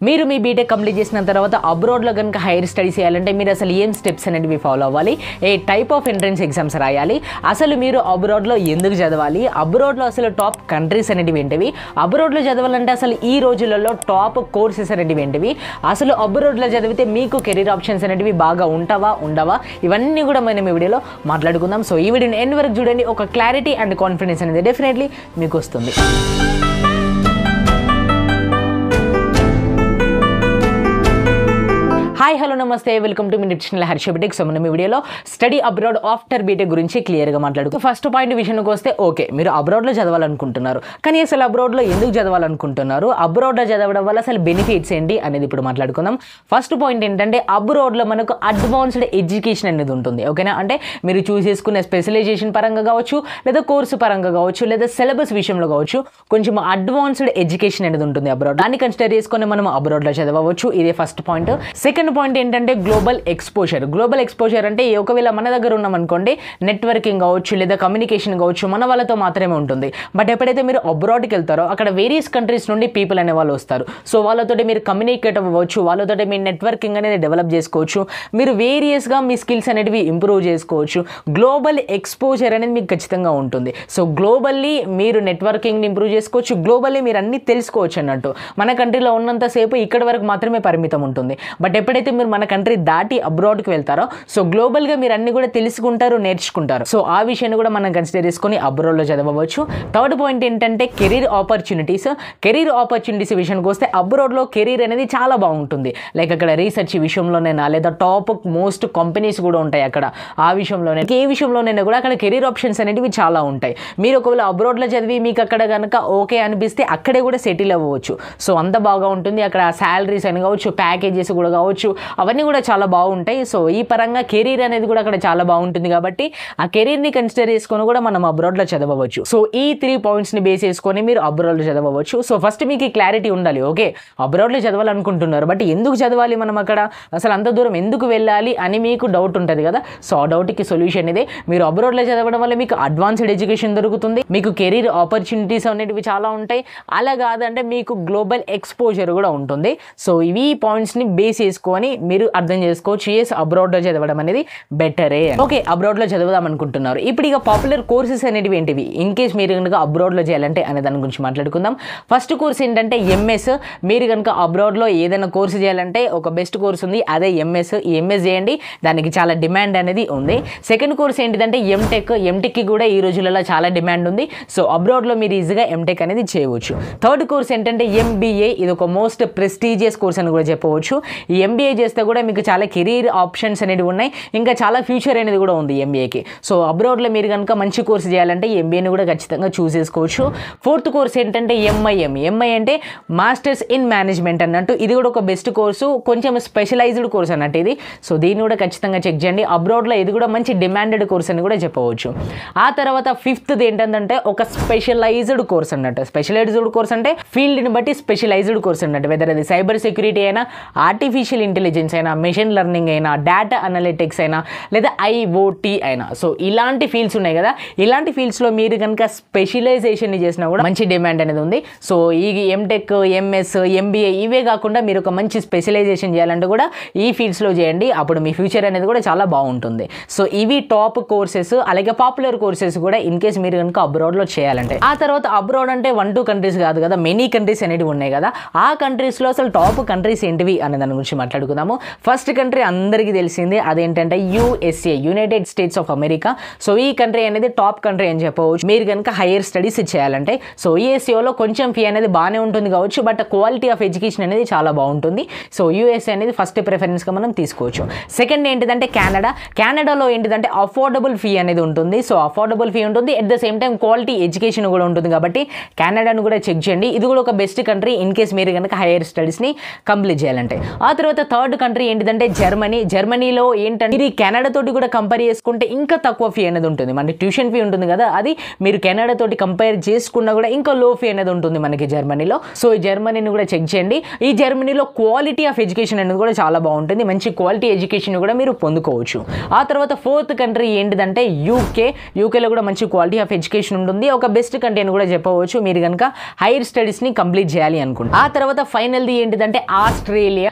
మీరు మీ BTech complete చేసిన తర్వాత అబ్రాడ్లో కనుక హైయర్ స్టడీస్ చేయాలంటే మీరు అసలు ఏం స్టెప్స్ అనేవి ఫాలో అవ్వాలి, ఏ టైప్ ఆఫ్ ఎంట్రన్స్ ఎగ్జామ్స్ రాయాలి, అసలు మీరు అబ్రాడ్లో ఎందుకు చదవాలి, అబ్రాడ్లో అసలు టాప్ కంట్రీస్ అనేవి ఏంటివి, అబ్రాడ్లో చదవాలంటే అసలు ఈ రోజులలో టాప్ కోర్సెస్ అనేవి ఏంటివి, అసలు అబ్రాడ్లో చదివితే మీకు కెరీర్ ఆప్షన్స్ అనేవి బాగా ఉండవా ఇవన్నీ కూడా మనం ఈ వీడియోలో మాట్లాడుకుందాం. సో ఈ వీడియోని ఎండ్ వరకు చూడండి, ఒక క్లారిటీ అండ్ కాన్ఫిడెన్స్ అనేది డెఫినెట్లీ మీకు వస్తుంది. Hi hello namaste, welcome to మీ ఛానల్ హర్ష బీటెక్. సో మనం ఈ వీడియోలో స్టడీ అబ్రాడ్ ఆఫ్టర్ బీటెక్ గురించి క్లియర్గా మాట్లాడుకో. ఫస్ట్ పాయింట్ విషయానికి వస్తే, ఓకే మీరు అబ్రాడ్లో చదవాలనుకుంటున్నారు, కానీ అసలు అబ్రాడ్లో ఎందుకు చదవాలనుకుంటున్నారు, అబ్రాడ్లో చదవడం వల్ల అసలు బెనిఫిట్స్ ఏంటి అనేది ఇప్పుడు మాట్లాడుకుందాం. ఫస్ట్ పాయింట్ ఏంటంటే అబ్రాడ్లో మనకు అడ్వాన్స్డ్ ఎడ్యుకేషన్ అనేది ఉంటుంది, ఓకేనా. అంటే మీరు చూస్ చేసుకునే స్పెషలైజేషన్ పరంగా కావచ్చు, లేదా కోర్సు పరంగా కావచ్చు, లేదా సిలబస్ విషయంలో కావచ్చు, కొంచెం అడ్వాన్స్డ్ ఎడ్యుకేషన్ అనేది ఉంటుంది అబ్రాడ్. దాన్ని కన్సిడర్ చేసుకొని మనం అబ్రాడ్లో చదవచ్చు. ఇదే ఫస్ట్ పాయింట్. సెకండ్ పాయింట్ ఏంటంటే గ్లోబల్ ఎక్స్పోజర్. గ్లోబల్ ఎక్స్పోజర్ అంటే ఒకవేళ మన దగ్గర ఉన్నామనుకోండి, నెట్వర్కింగ్ కావచ్చు లేదా కమ్యూనికేషన్ కావచ్చు మన వాళ్ళతో మాత్రమే ఉంటుంది. బట్ ఎప్పుడైతే మీరు అబ్రాడ్కి వెళ్తారో అక్కడ వేరియస్ కంట్రీస్ నుండి పీపుల్ అనే వాళ్ళు వస్తారు. సో వాళ్ళతో మీరు కమ్యూనికేట్ అవ్వచ్చు, వాళ్ళతో మీ నెట్వర్కింగ్ అనేది డెవలప్ చేసుకోవచ్చు, మీరు వేరియస్గా మీ స్కిల్స్ అనేవి ఇంప్రూవ్ చేసుకోవచ్చు. గ్లోబల్ ఎక్స్పోజర్ అనేది మీకు ఖచ్చితంగా ఉంటుంది. సో గ్లోబల్లీ మీరు నెట్వర్కింగ్ని ఇంప్రూవ్ చేసుకోవచ్చు, గ్లోబల్లీ మీరు అన్నీ తెలుసుకోవచ్చు అన్నట్టు. మన కంట్రీలో ఉన్నంతసేపు ఇక్కడ వరకు మాత్రమే పరిమితం ఉంటుంది. బట్ ఎప్పుడైతే మీరు మన కంట్రీ దాటి అబ్రాడ్కి వెళ్తారో సో గ్లోబల్గా మీరు అన్ని కూడా తెలుసుకుంటారు, నేర్చుకుంటారు. సో ఆ విషయాన్ని కూడా మనం కన్సిడర్ చేసుకొని అబ్రాడ్లో చదవచ్చు. థర్డ్ పాయింట్ ఏంటంటే కెరీర్ ఆపర్చునిటీస్. కెరీర్ ఆపర్చునిటీస్ విషయానికి వస్తే అబ్రాడ్లో కెరీర్ అనేది చాలా బాగుంటుంది. లైక్ అక్కడ రీసెర్చ్ విషయంలోనైనా లేదా టాప్ మోస్ట్ కంపెనీస్ కూడా ఉంటాయి అక్కడ. ఆ విషయంలోనే ఏ విషయంలోనైనా కూడా అక్కడ కెరీర్ ఆప్షన్స్ అనేవి చాలా ఉంటాయి. మీరు ఒకవేళ అబ్రాడ్లో చదివి మీకు అక్కడ కనుక ఓకే అనిపిస్తే అక్కడే కూడా సెటిల్ అవ్వచ్చు. సో అంత బాగా ఉంటుంది అక్కడ. శాలరీస్ అని కావచ్చు, ప్యాకేజెస్ కూడా కావచ్చు, అవన్నీ కూడా చాలా బాగుంటాయి. సో ఈ పరంగా కెరీర్ అనేది కూడా అక్కడ చాలా బాగుంటుంది కాబట్టి ఆ కెరీర్ని కన్సిడర్ చేసుకొని కూడా మనం అబ్రాడ్లో చదవచ్చు. సో ఈ 3 పాయింట్స్ని బేస్ చేసుకొని మీరు అబ్రాడ్లో చదవచ్చు. సో ఫస్ట్ మీకు క్లారిటీ ఉండాలి, ఓకే అబ్రాడ్లో చదవాలనుకుంటున్నారు బట్ ఎందుకు చదవాలి మనం అక్కడ, అసలు అంత దూరం ఎందుకు వెళ్ళాలి అని మీకు డౌట్ ఉంటుంది కదా. సో ఆ డౌట్కి సొల్యూషన్ ఇదే. మీరు అబ్రాడ్లో చదవడం వల్ల మీకు అడ్వాన్స్డ్ ఎడ్యుకేషన్ దొరుకుతుంది, మీకు కెరీర్ ఆపర్చునిటీస్ అనేటివి చాలా ఉంటాయి. అలా కాదంటే మీకు గ్లోబల్ ఎక్స్పోజర్ కూడా ఉంటుంది. సో ఇవి పాయింట్స్ని బేస్ చేసుకొని మీరు అర్థం చేసుకోవచ్చు, ఎస్ అబ్రాడ్లో చదవడం అనేది బెటరే. ఓకే అబ్రాడ్లో చదవదాం అనుకుంటున్నారు. ఇప్పుడు ఇక పాపులర్ కోర్సెస్ అనేవి ఏంటివి ఇన్ కేస్ మీరు కనుక అబ్రాడ్లో చేయాలంటే అనే దాని గురించి మాట్లాడుకుందాం. ఫస్ట్ కోర్స్ ఏంటంటే ఎంఎస్. మీరు కనుక అబ్రాడ్లో ఏదైనా కోర్సు చేయాలంటే ఒక బెస్ట్ కోర్స్ ఉంది, అదే ఎంఎస్. ఈ ఎంఎస్ చేయండి, దానికి చాలా డిమాండ్ అనేది ఉంది. సెకండ్ కోర్స్ ఏంటిదంటే ఎంటెక్. ఎంటెక్కి కూడా ఈ రోజులలో చాలా డిమాండ్ ఉంది. సో అబ్రాడ్లో మీరు ఈజీగా ఎంటెక్ అనేది చేయవచ్చు. థర్డ్ కోర్స్ ఏంటంటే ఎంబీఏ. ఇది ఒక మోస్ట్ ప్రెస్టీజియస్ కోర్స్ అని కూడా చెప్పవచ్చు. ఈ ఎంబీఏ చేస్తే కూడా మీకు చాలా కెరీర్ ఆప్షన్స్ అనేవి ఉన్నాయి, ఇంకా చాలా ఫ్యూచర్ అనేది కూడా ఉంది ఎంబీఏకి. సో అబ్రాడ్లో మీరు కనుక మంచి కోర్స్ చేయాలంటే ఎంబీఏని కూడా ఖచ్చితంగా చూస్ చేసుకోవచ్చు. ఫోర్త్ కోర్స్ ఏంటంటే ఎంఐఎం. ఎంఐ అంటే మాస్టర్స్ ఇన్ మేనేజ్మెంట్ అన్నట్టు. ఇది కూడా ఒక బెస్ట్ కోర్సు, కొంచెం స్పెషలైజ్డ్ కోర్స్ అన్నట్టు ఇది. సో దీన్ని కూడా ఖచ్చితంగా చెక్ చేయండి. అబ్రాడ్లో ఇది కూడా మంచి డిమాండెడ్ కోర్స్ అని కూడా చెప్పవచ్చు. ఆ తర్వాత ఫిఫ్త్ది ఏంటంటే ఒక స్పెషలైజ్డ్ కోర్స్ అన్నట్టు. స్పెషలైజ్డ్ కోర్స్ అంటే ఫీల్డ్ని బట్టి స్పెషలైజ్డ్ కోర్స్ అన్నట్టు. వెదర్ అది సైబర్ సెక్యూరిటీ అయినా, ఆర్టిఫిషియల్ ఇంటెలిజెన్స్ అయినా, మెషిన్ లెర్నింగ్ అయినా, డేటా అనలిటిక్స్ అయినా, లేదా ఐఓటీ అయినా. సో ఇలాంటి ఫీల్డ్స్ ఉన్నాయి కదా, ఇలాంటి ఫీల్డ్స్లో మీరు కనుక స్పెషలైజేషన్ చేసినా కూడా మంచి డిమాండ్ అనేది ఉంది. సో ఈ ఎంటెక్, ఎంఎస్, ఎంబీఏ ఇవే కాకుండా మీరు ఒక మంచి స్పెషలైజేషన్ చేయాలంటే కూడా ఈ ఫీల్డ్స్లో చేయండి, అప్పుడు మీ ఫ్యూచర్ అనేది కూడా చాలా బాగుంటుంది. సో ఇవి టాప్ కోర్సెస్, అలాగే పాపులర్ కోర్సెస్ కూడా ఇన్ కేస్ మీరు కనుక అబ్రాడ్లో చేయాలంటే. ఆ తర్వాత అబ్రాడ్ అంటే 1-2 కంట్రీస్ కాదు కదా, మెనీ కంట్రీస్ అనేవి ఉన్నాయి కదా. ఆ కంట్రీస్లో అసలు టాప్ కంట్రీస్ ఏంటివి అనే దాని గురించి మాట్లాడుకుందాము. ఫస్ట్ కంట్రీ అందరికీ తెలిసిందే, అదేంటంటే USA, United states of America. So ఈ కంట్రీ అనేది టాప్ కంట్రీ అని చెప్పవచ్చు మీరు కనుక హైయర్ స్టడీస్ చేయాలంటే. సో యుఎస్ఏలో కొంచెం ఫీ అనేది బాగానే ఉంటుంది కావచ్చు, బట్ క్వాలిటీ ఆఫ్ ఎడ్యుకేషన్ అనేది చాలా బాగుంటుంది. సో యుఎస్ఏ అనేది ఫస్ట్ ప్రిఫరెన్స్గా మనం తీసుకోవచ్చు. సెకండ్ ఏంటిదంటే కెనడా. కెనడాలో ఏంటిదంటే అఫోర్డబుల్ ఫీ అనేది ఉంటుంది. సో అఫోర్డబుల్ ఫీ ఉంటుంది, at the same time quality education కూడా ఉంటుంది కాబట్టి కెనడాను కూడా చెక్ చేయండి. ఇది కూడా ఒక బెస్ట్ కంట్రీ ఇన్ కేస్ మీరు కనుక హైయర్ స్టడీస్ని కంప్లీట్ చేయాలంటే. ఆ తర్వాత థర్డ్ కంట్రీ ఏంటిదంటే జర్మనీలో ఏంటంటే మీరు కెనడా తోటి కూడా కంపేర్ చేసుకుంటే ఇంకా తక్కువ ఫీ అనేది ఉంటుంది. మనకి ట్యూషన్ ఫీ ఉంటుంది కదా, అది మీరు కెనడా తోటి కంపేర్ చేసుకున్నా కూడా ఇంకా లో ఫీ అనేది ఉంటుంది మనకి జర్మనీలో. సో ఈ జర్మనీని కూడా చెక్ చేయండి. ఈ జర్మనీలో క్వాలిటీ ఆఫ్ ఎడ్యుకేషన్ అనేది కూడా చాలా బాగుంటుంది, మంచి క్వాలిటీ ఎడ్యుకేషన్ కూడా మీరు పొందుకోవచ్చు. ఆ తర్వాత ఫోర్త్ కంట్రీ ఏంటిదంటే యూకేలో కూడా మంచి క్వాలిటీ ఆఫ్ ఎడ్యుకేషన్ ఉంటుంది, ఒక బెస్ట్ కంట్రీ అని కూడా చెప్పవచ్చు మీరు కనుక హైయర్ స్టడీస్ని కంప్లీట్ చేయాలి అనుకుంటే. ఆ తర్వాత ఫైనల్ది ఏంటిదంటే ఆస్ట్రేలియా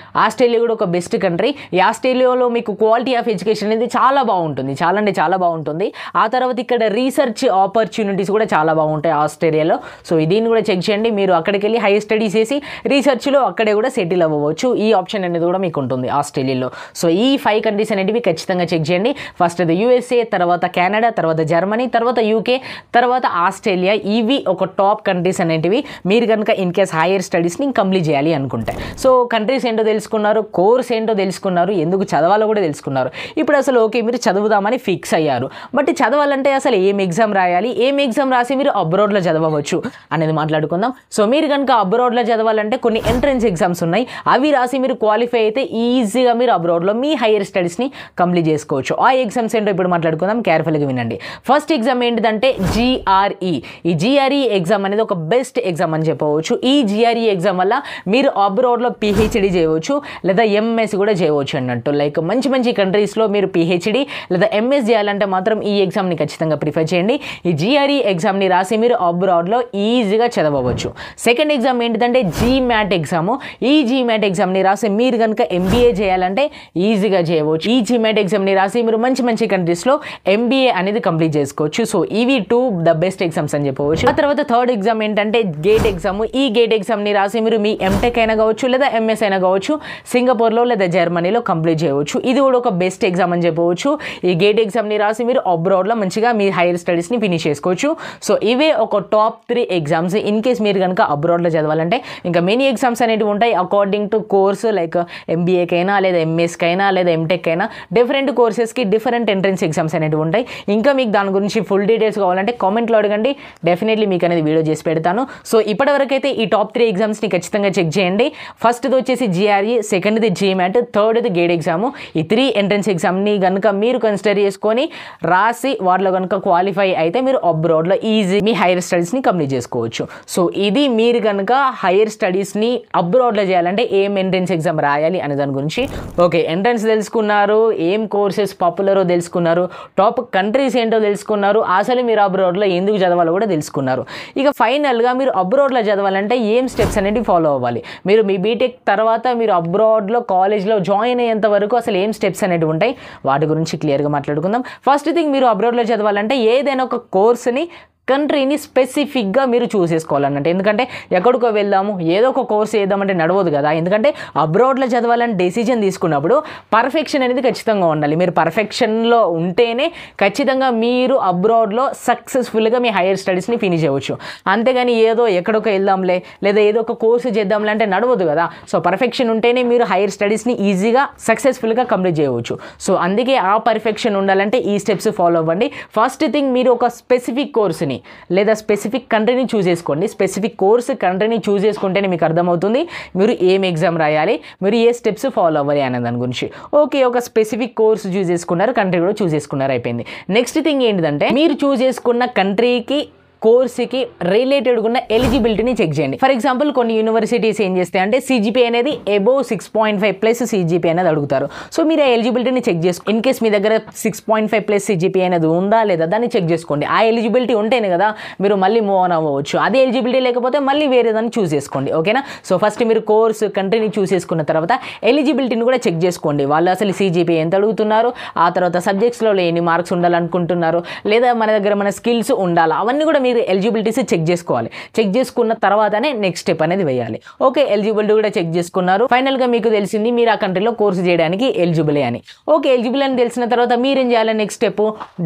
కూడా ఒక బెస్ట్ కంట్రీ. ఈ ఆస్ట్రేలియాలో మీకు క్వాలిటీ ఆఫ్ ఎడ్యుకేషన్ అనేది చాలా బాగుంటుంది, చాలా అంటే చాలా బాగుంటుంది. ఆ తర్వాత ఇక్కడ రీసెర్చ్ ఆపర్చునిటీస్ కూడా చాలా బాగుంటాయి ఆస్ట్రేలియాలో. సో దీన్ని కూడా చెక్ చేయండి. మీరు అక్కడికి వెళ్ళి హైయర్ స్టడీస్ చేసి రీసెర్చ్లో అక్కడే కూడా సెటిల్ అవ్వవచ్చు. ఈ ఆప్షన్ అనేది కూడా మీకు ఉంటుంది ఆస్ట్రేలియాలో. సో ఈ 5 కంట్రీస్ అనేటివి ఖచ్చితంగా చెక్ చేయండి. ఫస్ట్ అది USA, తర్వాత కెనడా, తర్వాత జర్మనీ, తర్వాత UK, తర్వాత ఆస్ట్రేలియా. ఇవి ఒక టాప్ కంట్రీస్ అనేటివి మీరు కనుక ఇన్ కేస్ హైయర్ స్టడీస్ని కంప్లీట్ చేయాలి అనుకుంటే. సో కంట్రీస్ ఏంటో తెలుసుకున్నారు, కోర్స్ ఏంటో తెలుసుకున్నారు, ఎందుకు చదవాలో కూడా తెలుసుకున్నారు. ఇప్పుడు అసలు ఓకే మీరు చదువుదామని ఫిక్స్ అయ్యారు, బట్ చదవాలంటే అసలు ఏం ఎగ్జామ్ రాయాలి, ఏం ఎగ్జామ్ రాసి మీరు అబ్రాడ్లో చదవచ్చు అనేది మాట్లాడుకుందాం. సో మీరు కనుక అబ్రాడ్లో చదవాలంటే కొన్ని ఎంట్రన్స్ ఎగ్జామ్స్ ఉన్నాయి, అవి రాసి మీరు క్వాలిఫై అయితే ఈజీగా మీరు అబ్రాడ్లో మీ హైయర్ స్టడీస్ని కంప్లీట్ చేసుకోవచ్చు. ఆ ఎగ్జామ్స్ ఏంటో ఇప్పుడు మాట్లాడుకుందాం, కేర్ఫుల్గా వినండి. ఫస్ట్ ఎగ్జామ్ ఏంటిదంటే GRE. ఈ GRE ఎగ్జామ్ అనేది ఒక బెస్ట్ ఎగ్జామ్ అని చెప్పవచ్చు. ఈ GRE ఎగ్జామ్ వల్ల మీరు అబ్రాడ్లో PhD చేయవచ్చు లేదా MS కూడా చేయవచ్చు అన్నట్టు. లైక్ మంచి మంచి కంట్రీస్లో మీరు PhD లేదా MS చేయాలంటే మాత్రం ఈ ఎగ్జామ్ని ఖచ్చితంగా ప్రిఫర్ చేయండి. ఈ GRE ఎగ్జామ్ని రాసి మీరు అబ్రాడ్లో ఈజీగా చదవచ్చు. సెకండ్ ఎగ్జామ్ ఏంటిదంటే GMAT ఎగ్జాము. ఈ GMAT ఎగ్జామ్ని రాసి మీరు కనుక MBA చేయాలంటే ఈజీగా చేయవచ్చు. ఈ GMAT ఎగ్జామ్ని రాసి మీరు మంచి మంచి కంట్రీస్లో MBA అనేది కంప్లీట్ చేసుకోవచ్చు. సో ఇవి 2 ద బెస్ట్ ఎగ్జామ్స్ అని చెప్పవచ్చు. ఆ తర్వాత థర్డ్ ఎగ్జామ్ ఏంటంటే గేట్ ఎగ్జామ్. ఈ గేట్ ఎగ్జామ్ని రాసి మీరు మీ MTech అయినా కావచ్చు లేదా MS అయినా కావచ్చు సింగపూర్లో లేదా జర్మనీలో కంప్లీట్ చేయవచ్చు. ఇది కూడా ఒక బెస్ట్ ఎగ్జామ్ అని చెప్పవచ్చు. ఈ గేట్ ఎగ్జామ్ని రాసి మీరు అబ్రాడ్లో మంచిగా మీ హైయర్ స్టడీస్ని ఫినిష్ చేసుకోవచ్చు. సో ఇవే ఒక టాప్ 3 ఎగ్జామ్స్ ఇన్ కేస్ మీరు కనుక అబ్రాడ్లో చదవాలంటే. ఇంకా మెనీ ఎగ్జామ్స్ అనేవి ఉంటాయి అకార్డింగ్ టు కోర్స్, లైక్ MBAకైనా లేదా MSకైనా లేదా MTech అయినా డిఫరెంట్ కోర్సెస్కి డిఫరెంట్ ఎంట్రన్స్ ఎగ్జామ్స్ అనేవి ఉంటాయి. ఇంకా మీకు దాని గురించి ఫుల్ డీటెయిల్స్ కావాలంటే కామెంట్లో అడగండి, డెఫినెట్లీ మీకు అనేది వీడియో చేసి పెడతాను. సో ఇప్పటివరకు అయితే ఈ టాప్ 3 ఎగ్జామ్స్ని ఖచ్చితంగా చెక్ చేయండి. ఫస్ట్ది వచ్చేసి GRE, సెకండ్ది GMAT, థర్డ్ది గేట్ ఎగ్జాము. ఈ 3 ఎంట్రన్స్ ఎగ్జామ్ని కనుక మీరు కన్సిడర్ చేసుకొని రాసి వాటిలో కనుక క్వాలిఫై అయితే మీరు అబ్రాడ్లో ఈజీ మీ హైయర్ స్టడీస్ని కంప్లీట్ చేసుకోవచ్చు. సో ఇది మీరు కనుక హైయర్ స్టడీస్ని అబ్రాడ్లో చేయాలంటే ఏం ఎంట్రన్స్ ఎగ్జామ్ రాయాలి అనే దాని గురించి. ఓకే ఎంట్రన్స్ తెలుసుకున్నారు, ఏం కోర్సెస్ పాపులరో తెలుసుకున్నారు, టాప్ కంట్రీస్ ఏంటో తెలుసుకున్నారు, అసలు మీరు అబ్రాడ్లో ఎందుకు చదవాలో కూడా తెలుసుకున్నారు. ఇక ఫైనల్గా మీరు అబ్రాడ్లో చదవాలంటే ఏం స్టెప్స్ అనేవి ఫాలో అవ్వాలి. మీరు మీ బీటెక్ తర్వాత మీరు అబ్రాడ్లో కాలేజ్లో జాయిన్ అయ్యేంత వరకు అసలు ఏం స్టెప్స్ అనేవి ఉంటాయి వాటి గురించి క్లియర్గా మాట్లాడుకుందాం. ఫస్ట్ థింగ్ మీరు అబ్రాడ్లో చదవాలంటే ఏదైనా ఒక కోర్స్ని కంట్రీని స్పెసిఫిక్గా మీరు చూస్ చేసుకోవాలన్నట్టు. ఎందుకంటే ఎక్కడికో వెళ్దాము ఏదో ఒక కోర్స్ చేద్దామంటే నడవదు కదా. ఎందుకంటే అబ్రాడ్లో చదవాలని డెసిజన్ తీసుకున్నప్పుడు పర్ఫెక్షన్ అనేది ఖచ్చితంగా ఉండాలి. మీరు పర్ఫెక్షన్లో ఉంటేనే ఖచ్చితంగా మీరు అబ్రాడ్లో సక్సెస్ఫుల్గా మీ హైయర్ స్టడీస్ని ఫినిష్ చేయవచ్చు. అంతేగాని ఏదో ఎక్కడికో వెళ్దాంలే లేదా ఏదో ఒక కోర్సు చేద్దాంలే అంటే నడవదు కదా. సో పర్ఫెక్షన్ ఉంటేనే మీరు హైయర్ స్టడీస్ని ఈజీగా సక్సెస్ఫుల్గా కంప్లీట్ చేయవచ్చు. సో అందుకే ఆ పర్ఫెక్షన్ ఉండాలంటే ఈ స్టెప్స్ ఫాలో అవ్వండి. ఫస్ట్ థింగ్ మీరు ఒక స్పెసిఫిక్ కోర్స్ని లేదా స్పెసిఫిక్ కంట్రీని చూస్ చేసుకోండి. స్పెసిఫిక్ కోర్స్ కంట్రీని చూస్ చేసుకుంటేనే మీకు అర్థమవుతుంది మీరు ఏం ఎగ్జామ్ రాయాలి, మీరు ఏ స్టెప్స్ ఫాలో అవ్వాలి అనే దాని గురించి. ఓకే ఒక స్పెసిఫిక్ కోర్స్ చూస్ చేసుకున్నారు, కంట్రీ కూడా చూస్ చేసుకున్నారు, అయిపోయింది. నెక్స్ట్ థింగ్ ఏంటిదంటే మీరు చూస్ చేసుకున్న కంట్రీకి కోర్సుకి రిలేటెడ్ ఉన్న ఎలిజిబిలిటీని చెక్ చేయండి. ఫర్ ఎగ్జాంపుల్ కొన్ని యూనివర్సిటీస్ ఏం చేస్తాయి అంటే CGPA అనేది అబోవ్ 6.5+ CGPA అనేది అడుగుతారు. సో మీరు ఆ ఎలిజిబిలిటీని చెక్ చేసుకోండి. ఇన్ కేస్ మీ దగ్గర 6.5+ CGPA అనేది ఉందా లేదా దాన్ని చెక్ చేసుకోండి. ఆ ఎలిజిబిలిటీ ఉంటేనే కదా మీరు మళ్ళీ మూవ్ ఆన్ అవ్వచ్చు. అదే ఎలిజిబిలిటీ లేకపోతే మళ్ళీ వేరే దాన్ని చూస్ చేసుకోండి. ఓకేనా. సో ఫస్ట్ మీరు కోర్స్ కంట్రీని చూస్ చేసుకున్న తర్వాత ఎలిజిబిలిటీని కూడా చెక్ చేసుకోండి. వాళ్ళు అసలు CGPA ఎంత అడుగుతున్నారు, ఆ తర్వాత సబ్జెక్ట్స్లో ఎన్ని మార్క్స్ ఉండాలనుకుంటున్నారు, లేదా మన దగ్గర మన స్కిల్స్ ఉండాలి, అవన్నీ కూడా మీరు ఎలిజిబిలిటీస్ చెక్ చేసుకోవాలి. చెక్ చేసుకున్న తర్వాతనే నెక్స్ట్ స్టెప్ అనేది వేయాలి. ఓకే ఎలిజిబిలిటీ కూడా చెక్ చేసుకున్నారు, ఫైనల్గా మీకు తెలిసింది మీరు ఆ కంట్రీలో కోర్సు చేయడానికి ఎలిజిబుల్ అని. ఓకే ఎలిజిబుల్ అని తెలిసిన తర్వాత మీరేం చేయాలి, నెక్స్ట్ స్టెప్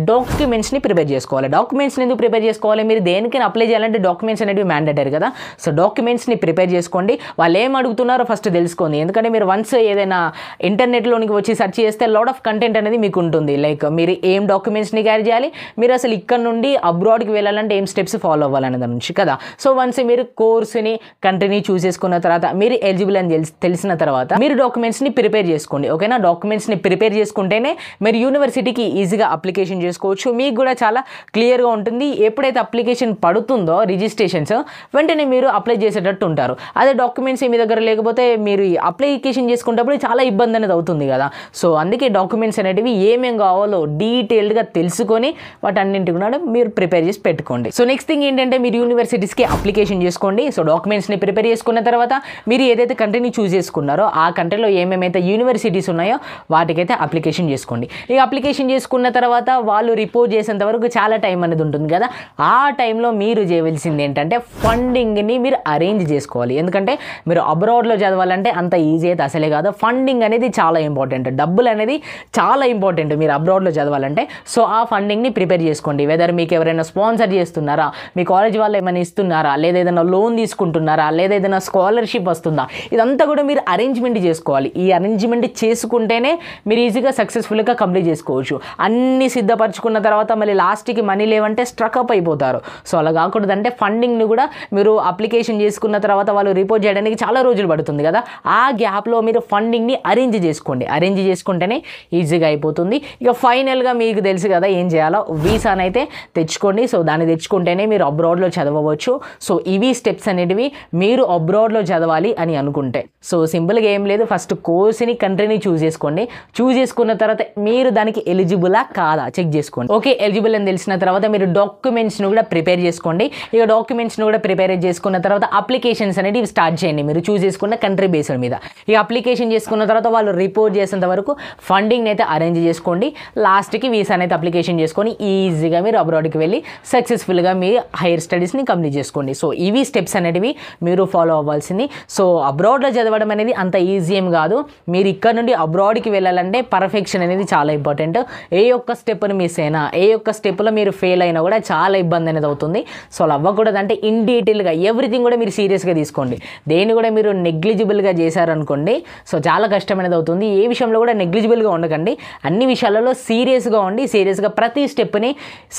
డాక్యుమెంట్స్ని ప్రిపేర్ చేసుకోవాలి. డాక్యుమెంట్స్ని ఎందుకు ప్రిపేర్ చేసుకోవాలి, మీరు దేనికైనా అప్లై చేయాలంటే డాక్యుమెంట్స్ అనేవి మ్యాండేటరీ కదా. సో డాక్యుమెంట్స్ని ప్రిపేర్ చేసుకోండి. వాళ్ళు ఏం అడుగుతున్నారో ఫస్ట్ తెలుసుకోండి. ఎందుకంటే మీరు వన్స్ ఏదైనా ఇంటర్నెట్లోనికి వచ్చి సెర్చ్ చేస్తే లాట్ ఆఫ్ కంటెంట్ అనేది మీకు ఉంటుంది. లైక్ మీరు ఏం డాక్యుమెంట్స్ని క్యారీ చేయాలి, మీరు అసలు ఇక్కడ నుండి అబ్రాడ్కి వెళ్ళాలంటే ఏం స్టెప్స్ ఫాలో అవ్వాలనే దాని నుంచి కదా. సో వన్స్ మీరు కోర్సుని కంట్రీని చూస్ చేసుకున్న తర్వాత మీరు ఎలిజిబుల్ అని తెలిసిన తర్వాత మీరు డాక్యుమెంట్స్ని ప్రిపేర్ చేసుకోండి. ఓకేనా, డాక్యుమెంట్స్ని ప్రిపేర్ చేసుకుంటేనే మీరు యూనివర్సిటీకి ఈజీగా అప్లికేషన్ చేసుకోవచ్చు. మీకు కూడా చాలా క్లియర్గా ఉంటుంది. ఎప్పుడైతే అప్లికేషన్ పడుతుందో రిజిస్ట్రేషన్స్ వెంటనే మీరు అప్లై చేసేటట్టు ఉంటారు. అదే డాక్యుమెంట్స్ మీ దగ్గర లేకపోతే మీరు అప్లికేషన్ చేసుకునేటప్పుడు చాలా ఇబ్బంది అనేది అవుతుంది కదా. సో అందుకే డాక్యుమెంట్స్ అనేటివి ఏమేం కావాలో డీటెయిల్డ్గా తెలుసుకొని వాటన్నింటి కూడా మీరు ప్రిపేర్ చేసి పెట్టుకోండి. సో నెక్స్ట్ థింగ్ ఏంటంటే మీరు యూనివర్సిటీస్కి అప్లికేషన్ చేసుకోండి. సో డాక్యుమెంట్స్ని ప్రిపేర్ చేసుకున్న తర్వాత మీరు ఏదైతే కంట్రీని చూస్ చేసుకున్నారో ఆ కంట్రీలో ఏమేమైతే యూనివర్సిటీస్ ఉన్నాయో వాటికైతే అప్లికేషన్ చేసుకోండి. ఇక అప్లికేషన్ చేసుకున్న తర్వాత వాళ్ళు రిపోర్ట్ చేసేంత వరకు చాలా టైం అనేది ఉంటుంది కదా. ఆ టైంలో మీరు చేయవలసింది ఏంటంటే ఫండింగ్ని మీరు అరేంజ్ చేసుకోవాలి. ఎందుకంటే మీరు అబ్రాడ్లో చదవాలంటే అంత ఈజీ అయితే అసలే కాదు. ఫండింగ్ అనేది చాలా ఇంపార్టెంట్, డబ్బులు అనేది చాలా ఇంపార్టెంట్ మీరు అబ్రాడ్లో చదవాలంటే. సో ఆ ఫండింగ్ని ప్రిపేర్ చేసుకోండి. వెదర్ మీకు ఎవరైనా స్పాన్సర్ చేస్తున్నారా, మీ కాలేజ్ వాళ్ళు ఏమైనా ఇస్తున్నారా, లేదా ఏదైనా లోన్ తీసుకుంటున్నారా, లేదా ఏదైనా స్కాలర్షిప్ వస్తుందా, ఇదంతా కూడా మీరు అరేంజ్మెంట్ చేసుకోవాలి. ఈ అరేంజ్మెంట్ చేసుకుంటేనే మీరు ఈజీగా సక్సెస్ఫుల్గా కంప్లీట్ చేసుకోవచ్చు. అన్నీ సిద్ధపరచుకున్న తర్వాత మళ్ళీ లాస్ట్కి మనీ లేవంటే స్ట్రక్అప్ అయిపోతారు. సో అలా కాకూడదు. అంటే ఫండింగ్ని కూడా మీరు అప్లికేషన్ చేసుకున్న తర్వాత వాళ్ళు రిపోర్ట్ చేయడానికి చాలా రోజులు పడుతుంది కదా. ఆ గ్యాప్లో మీరు ఫండింగ్ని అరేంజ్ చేసుకోండి. అరేంజ్ చేసుకుంటేనే ఈజీగా అయిపోతుంది. ఇక ఫైనల్గా మీకు తెలుసు కదా ఏం చేయాలో, వీసాని అయితే తెచ్చుకోండి. సో దాన్ని తెచ్చుకుంటేనే మీరు అబ్రాడ్లో చదవవచ్చు. సో ఇవి స్టెప్స్ అనేటివి మీరు అబ్రాడ్లో చదవాలి అని అనుకుంటే. సో సింపుల్గా ఏం లేదు, ఫస్ట్ కోర్స్ని కంట్రీని చూస్ చేసుకోండి. చూస్ చేసుకున్న తర్వాత మీరు దానికి ఎలిజిబులా కాదా చెక్ చేసుకోండి. ఓకే ఎలిజిబుల్ అని తెలిసిన తర్వాత మీరు డాక్యుమెంట్స్ని కూడా ప్రిపేర్ చేసుకోండి. ఇక డాక్యుమెంట్స్ని కూడా ప్రిపేర్ చేసుకున్న తర్వాత అప్లికేషన్స్ అనేవి స్టార్ట్ చేయండి మీరు చూస్ చేసుకున్న కంట్రీ బేస్డ్ మీద. ఈ అప్లికేషన్ చేసుకున్న తర్వాత వాళ్ళు రిపోర్ట్ చేసేంత వరకు ఫండింగ్ అయితే అరేంజ్ చేసుకోండి. లాస్ట్కి వీసాని అయితే అప్లికేషన్ చేసుకొని ఈజీగా మీరు అబ్రాడ్కి వెళ్ళి సక్సెస్ఫుల్గా మీ హైయర్ స్టడీస్ని కంప్లీట్ చేసుకోండి. సో ఇవి స్టెప్స్ అనేటివి మీరు ఫాలో అవ్వాల్సింది. సో అబ్రాడ్లో చదవడం అనేది అంత ఈజీ ఏం కాదు. మీరు ఇక్కడ నుండి అబ్రాడ్కి వెళ్ళాలంటే పర్ఫెక్షన్ అనేది చాలా ఇంపార్టెంట్. ఏ ఒక్క స్టెప్ని మిస్ అయినా, ఏ ఒక్క స్టెప్లో మీరు ఫెయిల్ అయినా కూడా చాలా ఇబ్బంది అనేది అవుతుంది. సో అలా అవ్వకూడదు. అంటే ఇన్ డీటెయిల్గా ఎవ్రీథింగ్ కూడా మీరు సీరియస్గా తీసుకోండి. దేన్ని కూడా మీరు నెగ్లిజిబుల్గా చేశారనుకోండి సో చాలా కష్టం అనేది అవుతుంది. ఏ విషయంలో కూడా నెగ్లిజిబుల్గా ఉండకండి. అన్ని విషయాలలో సీరియస్గా ఉండి సీరియస్గా ప్రతి స్టెప్ని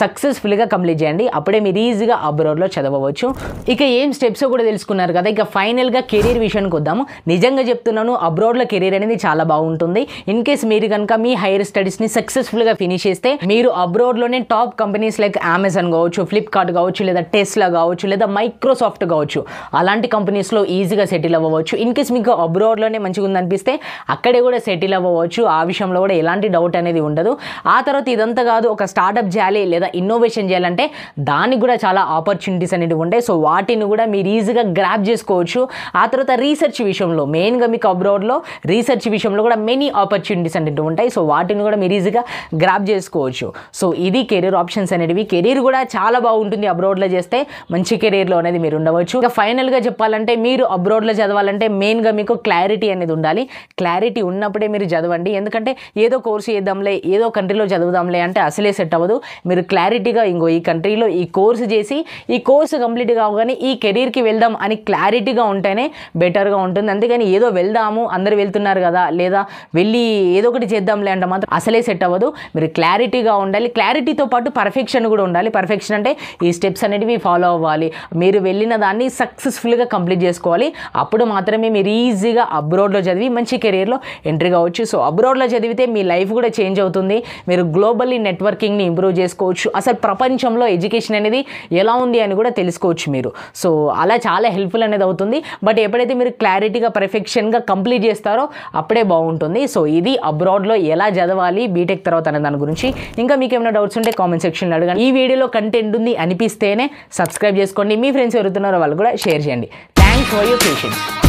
సక్సెస్ఫుల్గా కంప్లీట్ చేయండి. అప్పుడే మీరు ఈజీగా అబ్రాడ్లో చదవచ్చు. ఇక ఏం స్టెప్స్ కూడా తెలుసుకున్నారు కదా. ఇక ఫైనల్గా కెరీర్ విషయానికి వద్దాము. నిజంగా చెప్తున్నాను, అబ్రాడ్లో కెరీర్ అనేది చాలా బాగుంటుంది. ఇన్ కేస్ మీరు కనుక మీ హైయర్ స్టడీస్ని సక్సెస్ఫుల్గా ఫినిష్ చేస్తే మీరు అబ్రాడ్లోనే టాప్ కంపెనీస్ లైక్ అమెజాన్ కావచ్చు, ఫ్లిప్కార్ట్ కావచ్చు, లేదా టెస్లా కావచ్చు, లేదా మైక్రోసాఫ్ట్ కావచ్చు, అలాంటి కంపెనీస్లో ఈజీగా సెటిల్ అవ్వవచ్చు. ఇన్ కేస్ మీకు అబ్రాడ్లోనే మంచిగా ఉందనిపిస్తే అక్కడే కూడా సెటిల్ అవ్వవచ్చు. ఆ విషయంలో కూడా ఎలాంటి డౌట్ అనేది ఉండదు. ఆ తర్వాత ఇదంతా కాదు, ఒక స్టార్టప్ చేయాలి లేదా ఇన్నోవేషన్ చేయాలంటే దానికి కూడా చాలా ఆపర్చునిటీస్ అనేవి ఉంటాయి. సో వాటిని కూడా మీరు ఈజీగా గ్రాప్ చేసుకోవచ్చు. ఆ తర్వాత రీసెర్చ్ విషయంలో మెయిన్గా మీకు అబ్రాడ్లో రీసెర్చ్ విషయంలో కూడా మెనీ ఆపర్చునిటీస్ అనేవి ఉంటాయి. సో వాటిని కూడా మీరు ఈజీగా గ్రాప్ చేసుకోవచ్చు. సో ఇది కెరీర్ ఆప్షన్స్ అనేవి. కెరీర్ కూడా చాలా బాగుంటుంది అబ్రాడ్లో చేస్తే. మంచి కెరీర్లో అనేది మీరు ఉండవచ్చు. ఇక ఫైనల్గా చెప్పాలంటే మీరు అబ్రాడ్లో చదవాలంటే మెయిన్గా మీకు క్లారిటీ అనేది ఉండాలి. క్లారిటీ ఉన్నప్పుడే మీరు చదవండి. ఎందుకంటే ఏదో కోర్సు చేద్దాంలే, ఏదో కంట్రీలో చదువుదాంలే అంటే అసలే సెట్ అవ్వదు. మీరు క్లారిటీగా ఇంకో ఈ కంట్రీలో ఈ కోర్సు చేసి ఈ కోర్సు కంప్లీట్ కావగానే ఈ కెరీర్కి వెళ్దాం అని క్లారిటీగా ఉంటేనే బెటర్గా ఉంటుంది. అంతేగాని ఏదో వెళ్దాము అందరు వెళ్తున్నారు కదా, లేదా వెళ్ళి ఏదో ఒకటి చేద్దాంలే అంటే మాత్రం అసలే సెట్ అవ్వదు. మీరు క్లారిటీగా ఉండాలి. క్లారిటీతో పాటు పర్ఫెక్షన్ కూడా ఉండాలి. పర్ఫెక్షన్ అంటే ఈ స్టెప్స్ అనేవి ఫాలో అవ్వాలి. మీరు వెళ్ళిన దాన్ని సక్సెస్ఫుల్గా కంప్లీట్ చేసుకోవాలి. అప్పుడు మాత్రమే మీరు ఈజీగా అబ్రాడ్లో చదివి మంచి కెరీర్లో ఎంట్రీ కావచ్చు. సో అబ్రాడ్లో చదివితే మీ లైఫ్ కూడా చేంజ్ అవుతుంది. మీరు గ్లోబల్లీ నెట్వర్కింగ్ని ఇంప్రూవ్ చేసుకోవచ్చు. అసలు ప్రపంచంలో ఎడ్యుకేషన్ అనేది ఎలా ఉంది అని కూడా తెలుసుకోవచ్చు మీరు. సో అలా చాలా హెల్ప్ఫుల్ అనేది అవుతుంది. బట్ ఎప్పుడైతే మీరు క్లారిటీగా పర్ఫెక్షన్గా కంప్లీట్ చేస్తారో అప్పుడే బాగుంటుంది. సో ఇది అబ్రాడ్లో ఎలా చదవాలి బీటెక్ తర్వాత అనే దాని గురించి. ఇంకా మీకు ఏమైనా డౌట్స్ ఉంటే కామెంట్ సెక్షన్లో అడగండి. ఈ వీడియోలో కంటెంట్ ఉంది అనిపిస్తేనే సబ్స్క్రైబ్ చేసుకోండి. మీ ఫ్రెండ్స్ ఎవరుతున్నారో వాళ్ళు కూడా షేర్ చేయండి. Thanks for your patience.